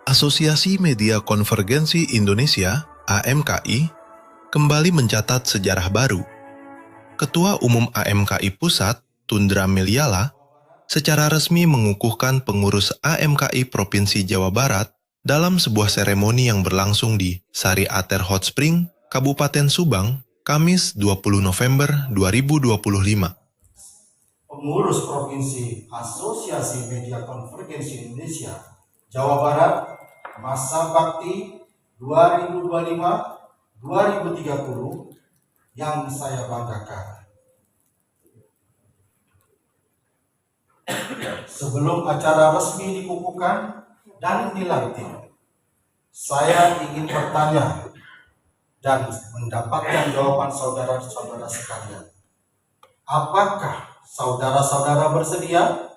Asosiasi Media Konvergensi Indonesia (AMKI) kembali mencatat sejarah baru. Ketua Umum AMKI Pusat, Tundra Meliala, secara resmi mengukuhkan pengurus AMKI Provinsi Jawa Barat dalam sebuah seremoni yang berlangsung di Sari Ater Hot Spring, Kabupaten Subang, Kamis 20 November 2025. Pengurus Provinsi Asosiasi Media Konvergensi Indonesia Jawa Barat masa bakti 2025-2030 yang saya banggakan. Sebelum acara resmi dikukuhkan dan dilantik, saya ingin bertanya dan mendapatkan jawaban saudara-saudara sekalian. Apakah saudara-saudara bersedia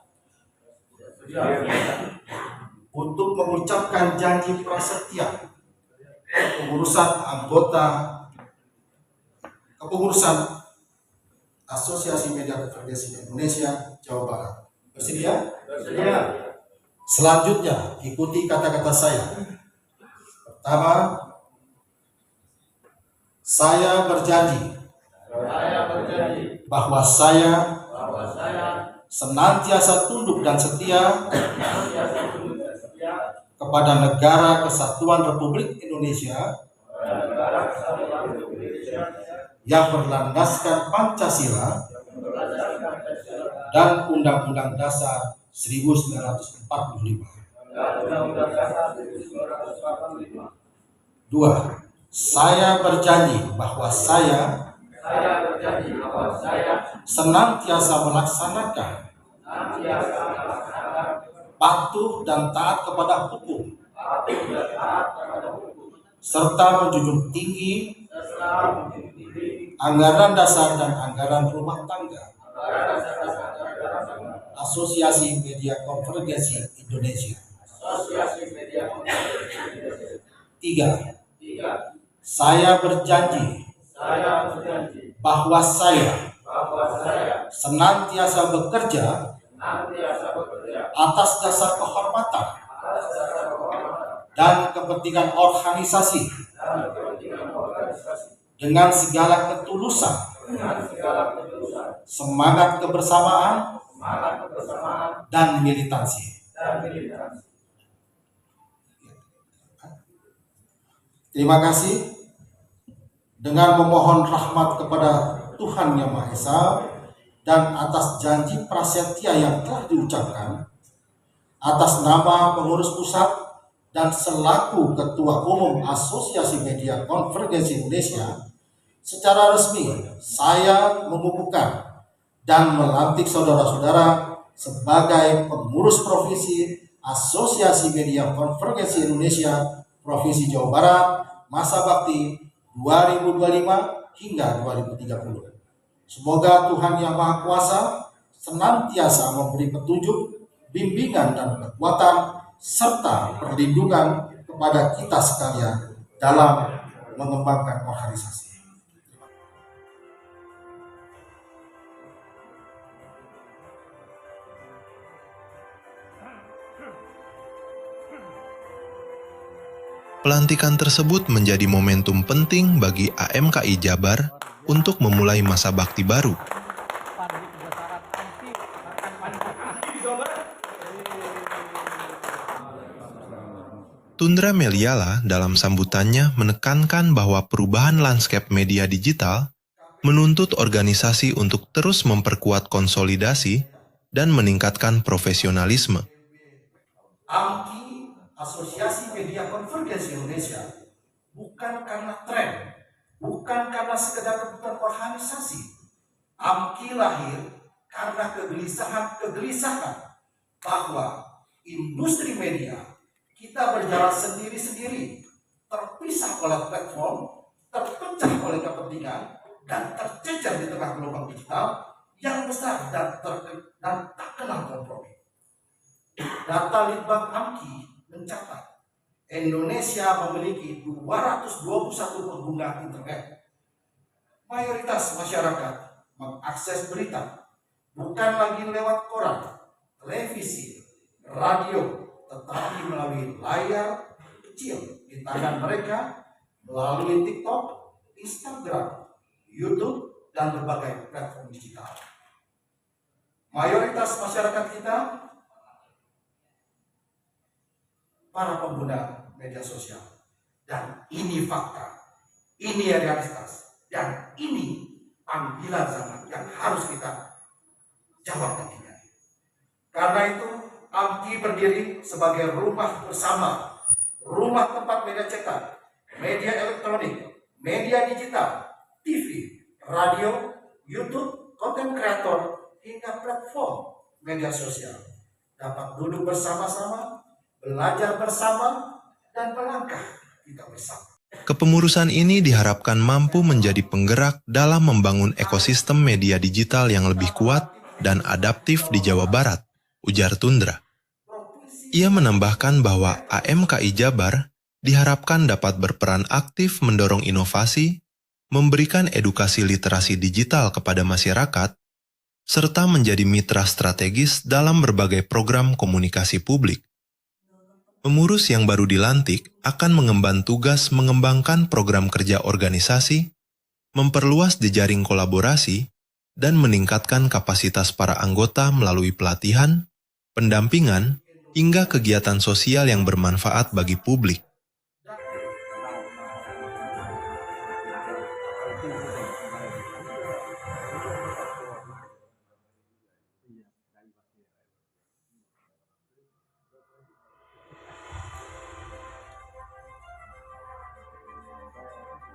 untuk mengucapkan janji prasetya kepengurusan Asosiasi Media Konvergensi Indonesia Jawa Barat? Bersedia? Bersedia. Selanjutnya, ikuti kata-kata saya. Pertama, saya berjanji bahwa saya senantiasa tunduk dan setia kepada Negara Kesatuan Republik Indonesia yang berlandaskan Pancasila dan Undang-Undang Dasar 1945. 2. Saya berjanji bahwa saya senantiasa melaksanakan patuh dan taat kepada hukum serta menjunjung tinggi anggaran dasar dan anggaran rumah tangga Asosiasi Media Konvergensi Indonesia. 3. Saya berjanji bahwa saya senantiasa bekerja atas dasar kehormatan dan kepentingan organisasi dengan segala ketulusan, semangat kebersamaan, dan militansi. Terima kasih. Dengan memohon rahmat kepada Tuhan Yang Maha Esa dan atas janji prasetya yang telah diucapkan, atas nama pengurus pusat dan selaku Ketua Umum Asosiasi Media Konvergensi Indonesia, secara resmi saya mengukuhkan dan melantik saudara-saudara sebagai pengurus Provinsi Asosiasi Media Konvergensi Indonesia Provinsi Jawa Barat masa bakti 2025 hingga 2030. Semoga Tuhan Yang Maha Kuasa senantiasa memberi petunjuk, bimbingan dan kekuatan serta perlindungan kepada kita sekalian dalam mengembangkan organisasi. Pelantikan tersebut menjadi momentum penting bagi AMKI Jabar untuk memulai masa bakti baru. Tundra Meliala dalam sambutannya menekankan bahwa perubahan lanskap media digital menuntut organisasi untuk terus memperkuat konsolidasi dan meningkatkan profesionalisme. AMKI, Asosiasi Media Konvergensi Indonesia, bukan karena tren, bukan karena sekedar kebutuhan organisasi. AMKI lahir karena kegelisahan bahwa industri media kita berjalan sendiri-sendiri, terpisah oleh platform, terpecah oleh kepentingan, dan tercecer di tengah gelombang digital yang besar dan tak kenal kompromi. Data Litbang AMKI mencatat Indonesia memiliki 221 pengguna internet. Mayoritas masyarakat mengakses berita bukan lagi lewat koran, televisi, radio, tetapi melalui layar kecil di tangan mereka, melalui TikTok, Instagram, YouTube, dan berbagai platform digital. Mayoritas masyarakat kita para pengguna media sosial. Dan ini fakta, ini realitas, dan ini panggilan zaman yang harus kita jawab nantinya. Karena itu, AMKI berdiri sebagai rumah bersama, rumah tempat media cetak, media elektronik, media digital, TV, radio, YouTube, konten kreator, hingga platform media sosial dapat duduk bersama-sama, belajar bersama, dan melangkah kita bersama. Kepengurusan ini diharapkan mampu menjadi penggerak dalam membangun ekosistem media digital yang lebih kuat dan adaptif di Jawa Barat, ujar Tundra. Ia menambahkan bahwa AMKI Jabar diharapkan dapat berperan aktif mendorong inovasi, memberikan edukasi literasi digital kepada masyarakat, serta menjadi mitra strategis dalam berbagai program komunikasi publik. Pengurus yang baru dilantik akan mengemban tugas mengembangkan program kerja organisasi, memperluas jejaring kolaborasi, dan meningkatkan kapasitas para anggota melalui pelatihan, pendampingan, hingga kegiatan sosial yang bermanfaat bagi publik.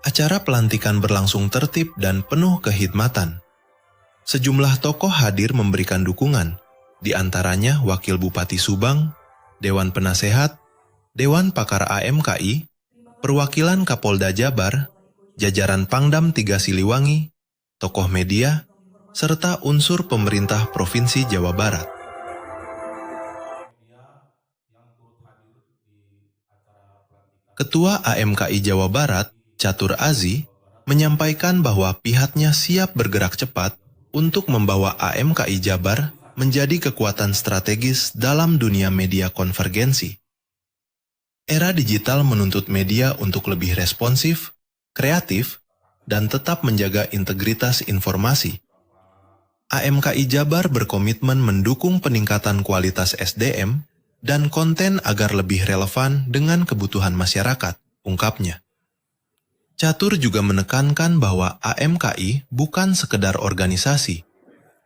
Acara pelantikan berlangsung tertib dan penuh kehidmatan. Sejumlah tokoh hadir memberikan dukungan, di antaranya Wakil Bupati Subang, Dewan Penasehat, Dewan Pakar AMKI, perwakilan Kapolda Jabar, jajaran Pangdam 3 Siliwangi, tokoh media, serta unsur pemerintah Provinsi Jawa Barat. Ketua AMKI Jawa Barat, Catur Azi, menyampaikan bahwa pihaknya siap bergerak cepat untuk membawa AMKI Jabar menjadi kekuatan strategis dalam dunia media konvergensi. Era digital menuntut media untuk lebih responsif, kreatif, dan tetap menjaga integritas informasi. AMKI Jabar berkomitmen mendukung peningkatan kualitas SDM dan konten agar lebih relevan dengan kebutuhan masyarakat, ungkapnya. Catur juga menekankan bahwa AMKI bukan sekedar organisasi,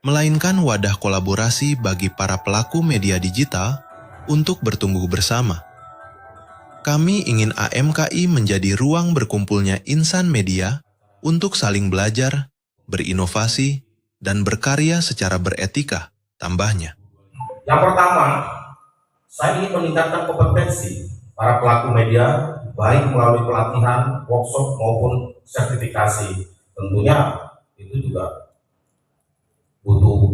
melainkan wadah kolaborasi bagi para pelaku media digital untuk bertumbuh bersama. Kami ingin AMKI menjadi ruang berkumpulnya insan media untuk saling belajar, berinovasi, dan berkarya secara beretika, tambahnya. Yang pertama, saya ingin meningkatkan kompetensi para pelaku media, baik melalui pelatihan, workshop, maupun sertifikasi. Tentunya itu juga butuh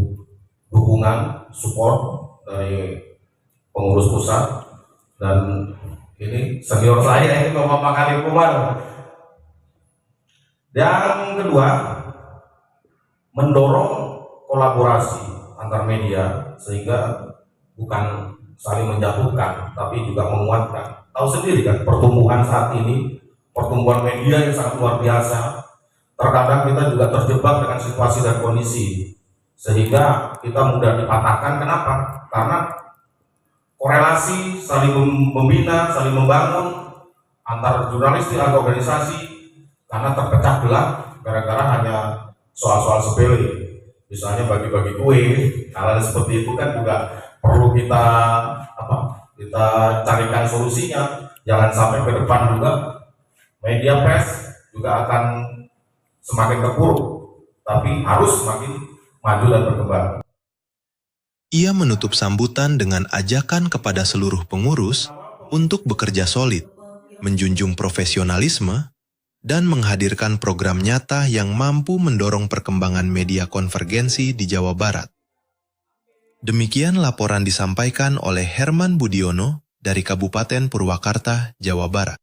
dukungan, support dari pengurus pusat, dan ini senior saya ini Bapak Karim Kumar. Yang kedua, mendorong kolaborasi antar media sehingga bukan saling menjatuhkan, tapi juga menguatkan. Tahu sendiri kan, pertumbuhan saat ini, pertumbuhan media yang sangat luar biasa. Terkadang kita juga terjebak dengan situasi dan kondisi, sehingga kita mudah dipatahkan. Kenapa? Karena korelasi, saling membina, saling membangun antar jurnalistik atau organisasi, karena terpecah belah gara-gara hanya soal-soal sepele. Misalnya bagi-bagi kue, hal seperti itu kan juga perlu kita carikan solusinya. Jangan sampai ke depan juga media press juga akan semakin terpuruk, tapi harus semakin maju dan berkembang. Ia menutup sambutan dengan ajakan kepada seluruh pengurus untuk bekerja solid, menjunjung profesionalisme, dan menghadirkan program nyata yang mampu mendorong perkembangan media konvergensi di Jawa Barat. Demikian laporan disampaikan oleh Herman Budiono dari Kabupaten Purwakarta, Jawa Barat.